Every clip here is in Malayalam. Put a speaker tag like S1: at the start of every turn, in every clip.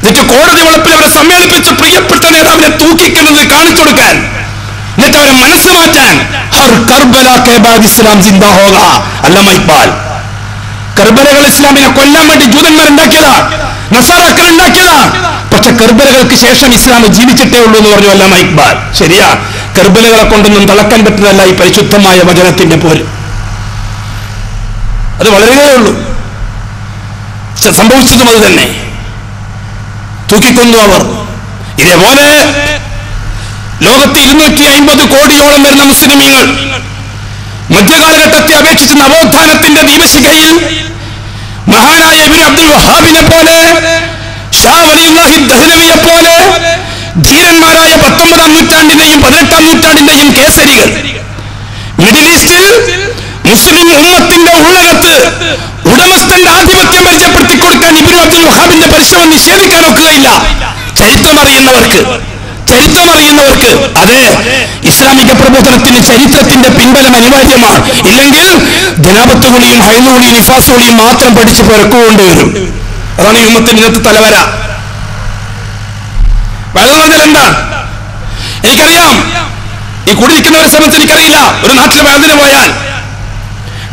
S1: എന്നിട്ട് കോടതി വളപ്പിൽ അവരെ സമ്മേളിപ്പിച്ച് പ്രിയപ്പെട്ട നേതാവിനെ തൂക്കിക്കുന്നത് കാണിച്ചു കൊടുക്കാൻ, എന്നിട്ട് അവരെ മനസ്സ് മാറ്റാൻ ഹർ കർബല കെ ബാദ് ഇസ്ലാം ജിന്ദാ ഹോഗ അല്ലമ ഇക്ബാൽ. കർബലകൾ ഇസ്ലാമിനെ കൊല്ലാൻ വേണ്ടി ജൂതന്മാർ ഉണ്ടാക്കിയതാണ്, നസാറാക്കൾ ഉണ്ടാക്കിയതാണ്. പക്ഷെ കർബലകൾക്ക് ശേഷം ഇസ്ലാം ജീവിച്ചിട്ടേ ഉള്ളൂ എന്ന് പറഞ്ഞു അല്ലമ ഇക്ബാൽ. ശരിയാ, കർബലകളെ കൊണ്ടൊന്നും തളക്കാൻ പറ്റുന്നതല്ല ഈ പരിശുദ്ധമായ വചനത്തിന്റെ പോര്. അത് വളരെയേ ഉള്ളൂ. സംഭവിച്ചതും അത് തന്നെ. തൂക്കിക്കൊന്നു അവർ. ഇതേപോലെ ലോകത്ത് 250 കോടിയോളം വരുന്ന മുസ്ലിമീങ്ങൾ മധ്യകാലഘട്ടത്തെ അപേക്ഷിച്ച് നവോത്ഥാനത്തിന്റെ ദീപശിഖയിൽ മഹാനായ ഇബ്നു അബ്ദുൽ വഹാബിനെ പോലെ, ഷാ വലിയുല്ലാഹി ദഹ്ലവിയെ പോലെ ധീരന്മാരായ 19-ാം നൂറ്റാണ്ടിന്റെയും 18-ാം നൂറ്റാണ്ടിന്റെയും കേസരികൾ മിഡിൽ ഈസ്റ്റിൽ മുസ്ലിം ഉമ്മത്തിന്റെ ഉള്ളകത്ത് ഉടമസ്ഥന്റെ ആധിപത്യം പരിചയപ്പെടുത്തി കൊടുക്കാൻ ഇബ്നു അബ്ദുൽ വഹാബിന്റെ പരിശ്രമം നിഷേധിക്കാൻ ഒക്കുകയില്ല. ചരിത്രമറിയുന്നവർക്ക് അതെ, ഇസ്ലാമിക പ്രബോധനത്തിന് ചരിത്രത്തിന്റെ പിൻബലം അനിവാര്യമാണ്. ഇല്ലെങ്കിൽ ജനാപത്തുകുളിയും ഹൈലുകുളിയും നിഫാസുകുളിയും മാത്രം പഠിച്ച് പുറക്കുകൊണ്ടുവരും. അതാണ് ഈ ഉമ്മത്തിന്റെ ഇന്നത്തെ തലവര. വെള്ളം പറഞ്ഞാൽ എന്താണ് എനിക്കറിയാം. ഈ കൂടിയിരിക്കുന്നവരെ സംബന്ധിച്ച് എനിക്കറിയില്ല. ഒരു നാട്ടിൽ വയലിന് പോയാൽ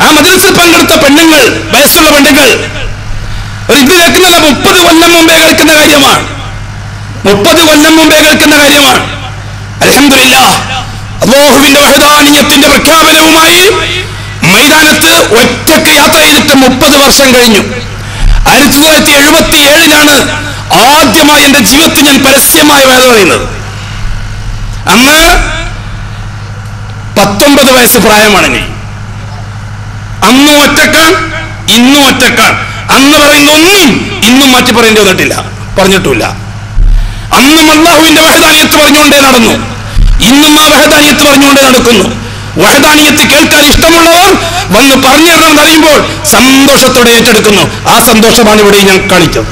S1: ആ മദ്രസയിൽ പങ്കെടുത്ത പെണ്ണുങ്ങൾ, വയസ്സുള്ള പെണ്ണുങ്ങൾ, ഒരു ഇത് കേൾക്കുന്നത് 30 കൊല്ലം മുമ്പേ കേൾക്കുന്ന കാര്യമാണ്. 30 കൊല്ലം മുമ്പേ കേൾക്കുന്ന കാര്യമാണ്. അൽഹംദുലില്ലാഹ്, അല്ലാഹുവിന്റെ വഹദാനിയത്തിന്റെ പ്രഖ്യാപനവുമായി മൈതാനത്ത് ഒറ്റക്ക് യാത്ര ചെയ്തിട്ട് 30 വർഷം കഴിഞ്ഞു. 1977-ലാണ് ആദ്യമായി എന്റെ ജീവിതത്തിൽ ഞാൻ പരസ്യമായി വേദ പറയുന്നത്. അന്ന് 19 വയസ്സ് പ്രായമാണ് എനിക്ക്. അന്നും ഒറ്റക്കാണ്, ഇന്നും ഒറ്റക്കാണ്. അന്ന് പറയുന്ന ഒന്നും ഇന്നും മാറ്റി പറയേണ്ടി വന്നിട്ടില്ല, പറഞ്ഞിട്ടില്ല. അന്നും അല്ലാഹുവിന്റെ വഹദാനിയത്ത് പറഞ്ഞുകൊണ്ടേ നടന്നു, ഇന്നും ആ വഹദാനിയത്ത് പറഞ്ഞുകൊണ്ടേ നടക്കുന്നു. വഹദാനിയത്ത് കേൾക്കാൻ ഇഷ്ടമുള്ളവർ വന്ന് പറഞ്ഞു തരണമെന്ന് അറിയുമ്പോൾ സന്തോഷത്തോടെ ഏറ്റെടുക്കുന്നു. ആ സന്തോഷമാണ് ഇവിടെ ഞാൻ കാണിച്ചത്.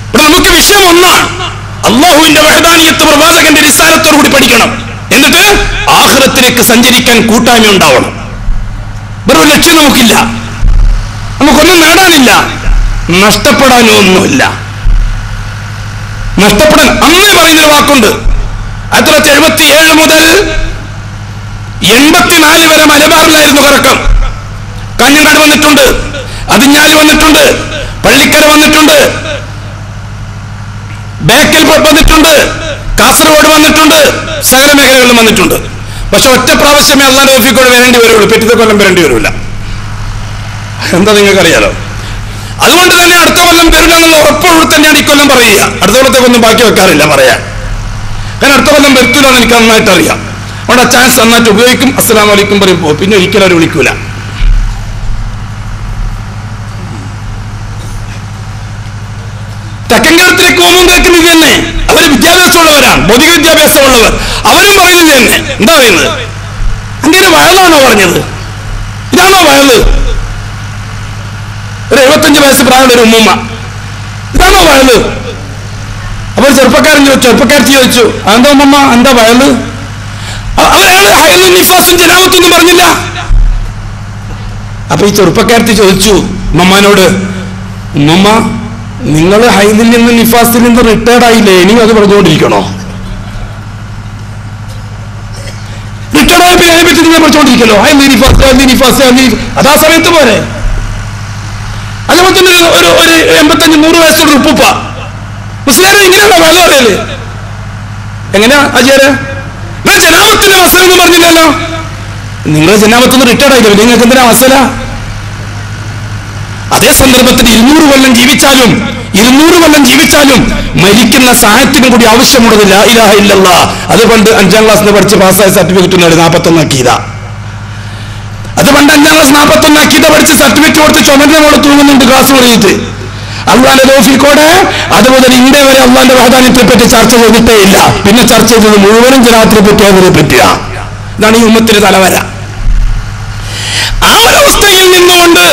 S1: ഇവിടെ നമുക്ക് വിഷയം ഒന്നാണ്. അല്ലാഹുവിന്റെ വഹദാനിയത്ത് പ്രവാചകന്റെ റിസാലത്തോടു കൂടി പഠിക്കണം. എന്നിട്ട് ആഖിറത്തിലേക്ക് സഞ്ചരിക്കാൻ കൂട്ടായ്മ ഉണ്ടാവണം. വേറൊരു ലക്ഷ്യം നമുക്കില്ല, നമുക്കൊന്നും നേടാനില്ല, നഷ്ടപ്പെടാനും ഒന്നുമില്ല. നഷ്ടപ്പെടാൻ അന്നേ പറയുന്നൊരു വാക്കുണ്ട്. 1977 മുതൽ 84 വരെ മലബാറിലായിരുന്നു കറക്കം. കാഞ്ഞങ്ങാട് വന്നിട്ടുണ്ട്, അതിഞ്ഞാലി വന്നിട്ടുണ്ട്, പള്ളിക്കര വന്നിട്ടുണ്ട്, ബേക്കൽ വന്നിട്ടുണ്ട്, കാസർഗോഡ് വന്നിട്ടുണ്ട്, സകല മേഖലകളിലും വന്നിട്ടുണ്ട്. പക്ഷെ ഒറ്റ പ്രാവശ്യമേ അള്ളാഹുവിന്റെ തൗഫീഖോടെ വരേണ്ടി വരുള്ളൂ, പിറ്റത്തെ കൊല്ലം വരേണ്ടി വരില്ല. എന്താ നിങ്ങൾക്കറിയാലോ. അതുകൊണ്ട് തന്നെ അടുത്ത കൊല്ലം വരില്ല എന്നുള്ള ഉറപ്പോട് തന്നെയാണ് ഇക്കൊല്ലം പറയുക. അടുത്ത കൊല്ലത്തേക്കൊന്നും ബാക്കി വെക്കാറില്ല പറയാൻ. കാരണം അടുത്ത കൊല്ലം വരുത്തില്ല എന്ന് എനിക്ക് നന്നായിട്ട് അറിയാം. അവിടെ ആ ചാൻസ് നന്നായിട്ട് ഉപയോഗിക്കും. അസ്സലാമു അലൈക്കും പറയുമ്പോൾ പിന്നെ ഒരിക്കലും അവർ വിളിക്കൂല. തെക്കൻകേരളത്തിലേക്ക് പോകുമ്പോൾ കേൾക്കുന്നത് തന്നെ. അവർ വിദ്യാഭ്യാസമുള്ളവരാണ്, ഭൗതിക വിദ്യാഭ്യാസമുള്ളവർ. അവരും പറയുന്നത് തന്നെ. എന്താ പറയുന്നത്? അങ്ങനെ വയലാണോ പറഞ്ഞത്? ഇതാണോ വയല്? ഒരു 75 വയസ്സ് പ്രായമുള്ള ഒരു ഉമ്മ, ഇതാണോ വയല്? അപ്പോൾ ചെറുപ്പക്കാരത്തി ചോദിച്ചു, എന്താ ഉമ്മ, എന്താ വയല്? അവരയാള് ഹൈലും നിഫാസും ജനാമത്തൊന്നും പറഞ്ഞില്ല. അപ്പൊ ഈ ചെറുപ്പക്കാരത്തി ചോദിച്ചു ഉമ്മമാനോട്, ഉമ്മ നിങ്ങൾ ഹൈദിൽ നിന്ന് നിഫാസിൽ നിന്ന് റിട്ടയർഡ് ആയില്ലേ, ഇനി അത് പറഞ്ഞുകൊണ്ടിരിക്കണോ? റിട്ടയർഡ് ആയ പിന്നെ അതിനെ പറ്റി നിങ്ങൾ പഠിച്ചുകൊണ്ടിരിക്കല്ലോ. അതാ സമയത്ത് പോരെ. അതേപോലെ തന്നെ ഒരു 85-100 വയസ്സുള്ള ഉപ്പുപ്പ മുസ്ലിം ഇങ്ങനെയാണോ വേല പറയല്? എങ്ങനെയാ ആചാര്യ? നിങ്ങൾ ജനാമത്തിന്റെ മസലൊന്നും പറഞ്ഞില്ലല്ലോ. നിങ്ങൾ ജനാമത്തൊന്നും റിട്ടയർഡ് ആയില്ലോ, നിങ്ങൾക്ക് എന്തിനാ മസല? അതേ സന്ദർഭത്തിൽ 200 കൊല്ലം ജീവിച്ചാലും മരിക്കുന്ന സാഹിത്യത്തിനും കൂടി ആവശ്യമുള്ളത് ലാ ഇലാഹ ഇല്ലല്ലാഹ്. അതുകൊണ്ട് 5ാം ക്ലാസ്സിന് പഠിച്ച് പാസ്സായ സർട്ടിഫിക്കറ്റ് 41 ആക്കിയത. അതുകൊണ്ട് 5ാം ക്ലാസ് 41 ആക്കിയിട്ട് പഠിച്ച് സർട്ടിഫിക്കറ്റ് കൊടുത്ത് ചുമന്റെ മോള് തൂങ്ങുന്നുണ്ട് ക്ലാസ് പറഞ്ഞിട്ട്. അള്ളാന്റെ തൗഫീഖോടെ അതുമുതൽ ഇന്ത്യ വരെ അള്ളാന്റെ വഹദാനിയത്തെ പറ്റി ചർച്ച ചെയ്തിട്ടേ ഇല്ല. പിന്നെ ചർച്ച ചെയ്തത് മുഴുവനും ജനാത്തിനെ പറ്റി അതിനെ പറ്റിയാണ്. ഇതാണ് ഈ ഉമ്മത്തിന്റെ തലവര. ആ ഒരവസ്ഥയിൽ നിന്നുകൊണ്ട്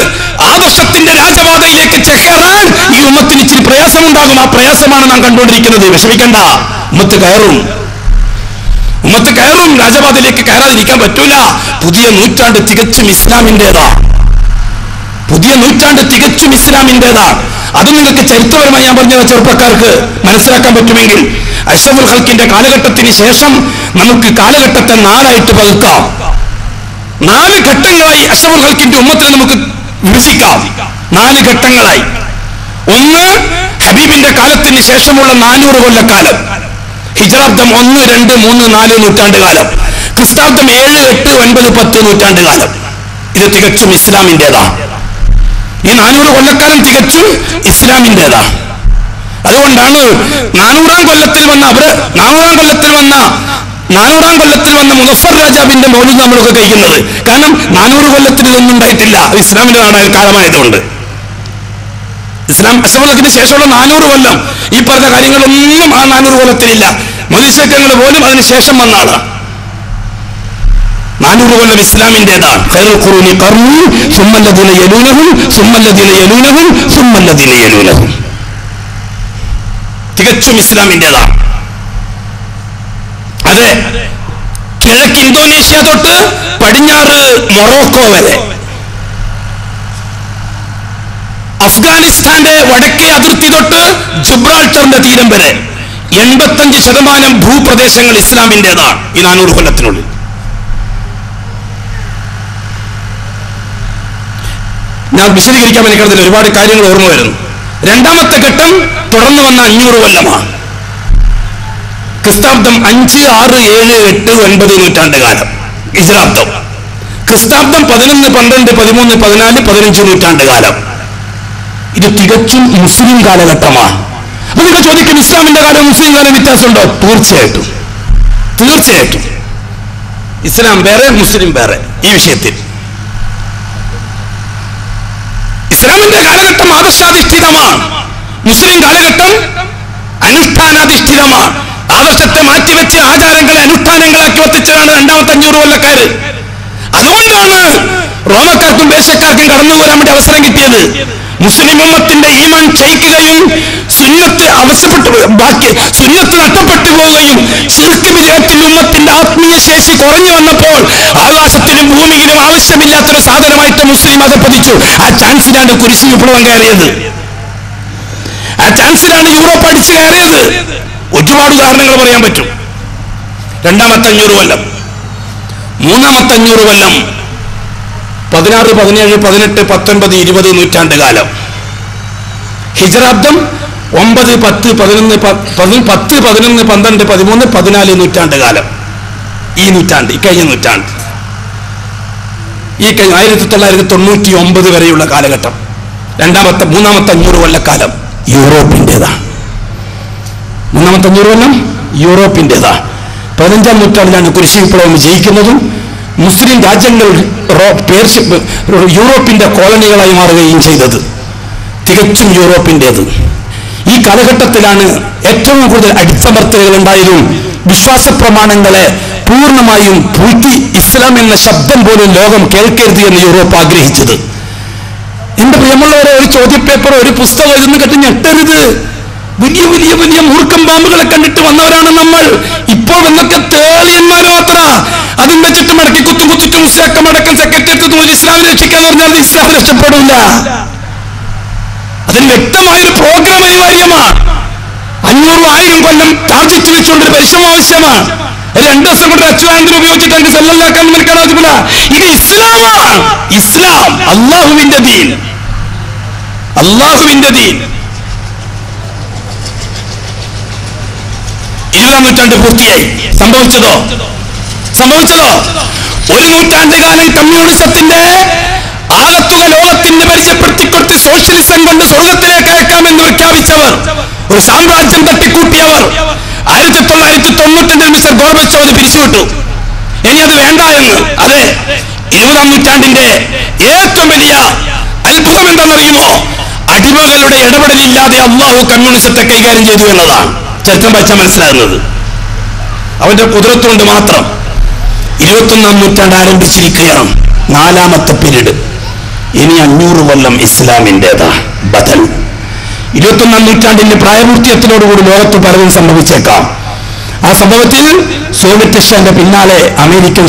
S1: ആദർശത്തിന്റെ രാജപാതയിലേക്ക് ചെക്കേറാൻ ഈ ഉമ്മത്തിന് ഇച്ചിരി പ്രയാസമുണ്ടാകും. ആ പ്രയാസമാണ് നാം കണ്ടുകൊണ്ടിരിക്കുന്നത്. വിഷമിക്കണ്ട, ഉമ്മത്ത് കയറും. രാജപാതയിലേക്ക് കയറാതിരിക്കാൻ പറ്റൂല. പുതിയ നൂറ്റാണ്ട് തികച്ചും ഇസ്ലാമിൻ്റെതാ. പുതിയ നൂറ്റാണ്ട് തികച്ചും ഇസ്ലാമിൻ്റെതാണ്. അത് നിങ്ങൾക്ക് ചരിത്രപരമായി ഞാൻ പറഞ്ഞ ചെറുപ്പക്കാർക്ക് മനസ്സിലാക്കാൻ പറ്റുമെങ്കിൽ അഷ്റഫുൽ ഖൽക്കിന്റെ കാലഘട്ടത്തിന് ശേഷം നമുക്ക് കാലഘട്ടത്തെ 4 ആയിട്ട് പകുക്കാം. 4 ഘട്ടങ്ങളായി അഷ്റഫുൽ ഖൽക്കിന്റെ ഉമ്മത്തിനെ നമുക്ക് വിഭജിക്കാം. 4 ഘട്ടങ്ങളായി. ഒന്ന്, ഹബീബിന്റെ കാലത്തിന് ശേഷമുള്ള 400 കൊല്ലക്കാലം. ഹിജ്റാബ്ദം 1, 2, 3, 4 നൂറ്റാണ്ട് കാലം. ക്രിസ്താബ്ദം 7, 8, 9, 10 നൂറ്റാണ്ട് കാലം. ഇത് തികച്ചും ഇസ്ലാമിൻ്റെതാണ്. ഈ 400 കൊല്ലക്കാലം തികച്ചും ഇസ്ലാമിൻ്റെതാണ്. അതുകൊണ്ടാണ് 400-ാം കൊല്ലത്തിൽ വന്ന മുസഫർ രാജാവിന്റെ മൗലിദ് നമ്മളൊക്കെ കഴിക്കുന്നത്. കാരണം 400 കൊല്ലത്തിൽ ഇതൊന്നും ഉണ്ടായിട്ടില്ല. ഇസ്ലാമിന്റെ നാടായ കാലമായതുകൊണ്ട്. ഇസ്ലാം അഷ്റഫുൽ ശേഷമുള്ള 400 കൊല്ലം ഈ പറഞ്ഞ കാര്യങ്ങളൊന്നും ആ 400 കൊല്ലത്തിലില്ല. മനുഷ്യങ്ങൾ പോലും അതിനുശേഷം വന്ന ആളാണ്. 400 കൊല്ലം ഇസ്ലാമിൻ്റെതാണ്. ഖൈറുൽ ഖുറൂനി ഖർനി സുമ്മ അല്ലദീന യലൂനഹും സുമ്മ അല്ലദീന യലൂനഹും സുമ്മ അല്ലദീന യലൂനഹും. തികച്ചും ഇസ്ലാമിൻ്റെതാണ്. അതെ, കിഴക്ക് ഇന്തോനേഷ്യ തൊട്ട് പടിഞ്ഞാറ് മൊറോക്കോ വരെ, അഫ്ഗാനിസ്ഥാന്റെ വടക്കേ അതിർത്തി തൊട്ട് ജുബ്രാൾട്ടറിന്റെ തീരം വരെ 85% ഭൂപ്രദേശങ്ങൾ ഇസ്ലാമിൻ്റെതാണ് ഈ 400 കൊല്ലത്തിനുള്ളിൽ. ഞാൻ വിശദീകരിക്കാൻ എനിക്കതിൽ ഒരുപാട് കാര്യങ്ങൾ ഓർമ്മ വരുന്നു. രണ്ടാമത്തെ ഘട്ടം തുടർന്ന് വന്ന 500 കൊല്ലമാണ്. ക്രിസ്താബ്ദം 5, 6, 7, 8, 9 നൂറ്റാണ്ട് കാലം ഹിജ്റാബ്ദം. ക്രിസ്താബ്ദം 11, 12, 13, 14, 15 നൂറ്റാണ്ട് കാലം. ഇത് തികച്ചും മുസ്ലിം കാലഘട്ടമാണ്. അപ്പൊ നിങ്ങൾ ചോദിക്കും, ഇസ്ലാമിന്റെ കാലം മുസ്ലിം കാലം വ്യത്യാസമുണ്ടോ? തീർച്ചയായിട്ടും. ഇസ്ലാം വേറെ, മുസ്ലിം വേറെ. ഈ വിഷയത്തിൽ ഇസ്ലാമിന്റെ കാലഘട്ടം ആദർശാധിഷ്ഠിതമാണ്. മുസ്ലിം കാലഘട്ടം അനുഷ്ഠാനാധിഷ്ഠിതമാണ്. ആദർശത്തെ മാറ്റിവെച്ച് ആചാരങ്ങളെ അനുഷ്ഠാനങ്ങളാക്കി വർത്തിച്ചതാണ് രണ്ടാമത്തെ 500 കൊല്ലക്കാര്. അതുകൊണ്ടാണ് റോമക്കാർക്കും പേർഷ്യക്കാർക്കും കടന്നു പോരാൻ വേണ്ടി അവസരം കിട്ടിയത്. മുസ്ലിം ഉമ്മത്തിന്റെ ഈമാൻ ക്ഷയിക്കുകയും സുന്നത്ത് നഷ്ടപ്പെട്ടു പോവുകയും ശിർക്ക് വിജയത്തിൽ ഉമ്മത്തിന്റെ ആത്മീയ ശേഷി കുറഞ്ഞു വന്നപ്പോൾ ആകാശത്തിലും ഭൂമിയിലും ആവശ്യമില്ലാത്തൊരു സാധനമായിട്ട് മുസ്ലിം അധപ്പതിച്ചു. ആ ചാൻസിലാണ് കുരിശ് വിപ്ലവം കയറിയത്. ആ ചാൻസിലാണ് യൂറോപ്പ് അടിച്ചു കയറിയത്. ഒരുപാട് ഉദാഹരണങ്ങൾ പറയാൻ പറ്റും. രണ്ടാമത്തെ 500 കൊല്ലം. മൂന്നാമത്തെ 500 കൊല്ലം 16, 17, 18, 19, 20 നൂറ്റാണ്ട് കാലം. ഹിജ്റാബ്ദം 9, 10, 11, 12, 13, 14 നൂറ്റാണ്ട് കാലം. ഈ നൂറ്റാണ്ട്, ഈ കഴിഞ്ഞ നൂറ്റാണ്ട്, ഈ 1999 വരെയുള്ള കാലഘട്ടം. മൂന്നാമത്തെ 500 കൊല്ലക്കാലം യൂറോപ്പിൻ്റെതാണ്. മൂന്നാമത്തെ 500 കൊല്ലം യൂറോപ്പിൻ്റെതാണ്. 15-ാം നൂറ്റാണ്ടിലാണ് കുരിശ് വിപ്ലവം വിജയിക്കുന്നതും മുസ്ലിം രാജ്യങ്ങൾ യൂറോപ്പിന്റെ കോളനികളായി മാറുകയും ചെയ്തത്. തികച്ചും യൂറോപ്പിൻ്റെത്. ഈ കാലഘട്ടത്തിലാണ് ഏറ്റവും കൂടുതൽ അടിച്ചമർത്തലുകൾ ഉണ്ടായതും വിശ്വാസ പ്രമാണങ്ങളെ പൂർണ്ണമായും പൂഴ്ത്തി ഇസ്ലാം എന്ന ശബ്ദം പോലും ലോകം കേൾക്കരുത് എന്ന് യൂറോപ്പ് ആഗ്രഹിച്ചത്. എന്റെ പ്രിയമുള്ളവരെ, ഒരു ചോദ്യപേപ്പർ, ഒരു പുസ്തകം എഴുതുന്ന കേട്ട് ഞെട്ടരുത്. വലിയ വലിയ വലിയ മൂർഖം പാമ്പുകളെ കണ്ടിട്ട് വന്നവരാണ് നമ്മൾ. ഇപ്പോൾ എന്നൊക്കെ തേളിയന്മാർ മാത്ര. അതും വെച്ചിട്ട് മടക്കി കുത്തിട്ട് മുസ്ലിം അടക്കം സെക്രട്ടേറിയറ്റ് ഇസ്ലാമിനെ രക്ഷിക്കാന്ന് പറഞ്ഞാൽ ഇസ്ലാം രക്ഷപ്പെടില്ല. അതിന് വ്യക്തമായൊരു പ്രോഗ്രാം അനിവാര്യമാണ്. 500-1000 കൊല്ലം ടാർഗറ്റ് വെച്ചുകൊണ്ടൊരു പരിശ്രമം ആവശ്യമാണ്. 2 ദിവസം കൊണ്ട് അച്യുതാനന്ദൻ ഉപയോഗിച്ചിട്ട് എനിക്ക് സല്ലല്ലാഹു നിൽക്കാൻ ആവശ്യമില്ല. ഇത് ഇസ്ലാമാണ്. ഇസ്ലാം അള്ളാഹുവിന്റെ ദീൻ. 20-ാം നൂറ്റാണ്ട് പൂർത്തിയായി. സംഭവിച്ചതോ 1 നൂറ്റാണ്ട് കാലം കമ്മ്യൂണിസത്തിന്റെ ആകത്തുക ലോകത്തിന് പരിചയപ്പെടുത്തിക്കൊടുത്ത് സോഷ്യലിസം കൊണ്ട് സ്വർഗത്തിലേക്ക് അയക്കാമെന്ന് പ്രഖ്യാപിച്ചവർ, ഒരു സാമ്രാജ്യം തട്ടിക്കൂട്ടിയവർ 1990 മിസ്റ്റർ ഗോർബച്ചോവ് പിരിച്ചുവിട്ടു. ഇനി അത് വേണ്ട എന്ന്. അതെ, 20-ാം നൂറ്റാണ്ടിന്റെ ഏറ്റവും വലിയ അത്ഭുതം എന്താണെന്നറിയുമോ? അടിമകളുടെ ഇടപെടലില്ലാതെ അള്ളാഹു കമ്മ്യൂണിസത്തെ കൈകാര്യം ചെയ്തു എന്നതാണ് ചരിത്രം വായിച്ചാൽ മനസ്സിലാകുന്നത്. അവന്റെ കുതിരത്തുകൊണ്ട് മാത്രം. 21-ാം നൂറ്റാണ്ട് ആരംഭിച്ചിരിക്കുകയാണ്, 4ാമത്തെ പീരീഡ്. ഇനി 500 കൊല്ലം ഇസ്ലാമിൻ്റെതാണ്. ബദൽ 21-ാം നൂറ്റാണ്ടിന്റെ പ്രായപൂർത്തിയത്തിനോടുകൂടി ലോകത്ത് പലതും സംഭവിച്ചേക്കാം. ആ സംഭവത്തിൽ സോവിയറ്റ് റഷ്യന്റെ പിന്നാലെ അമേരിക്കൻ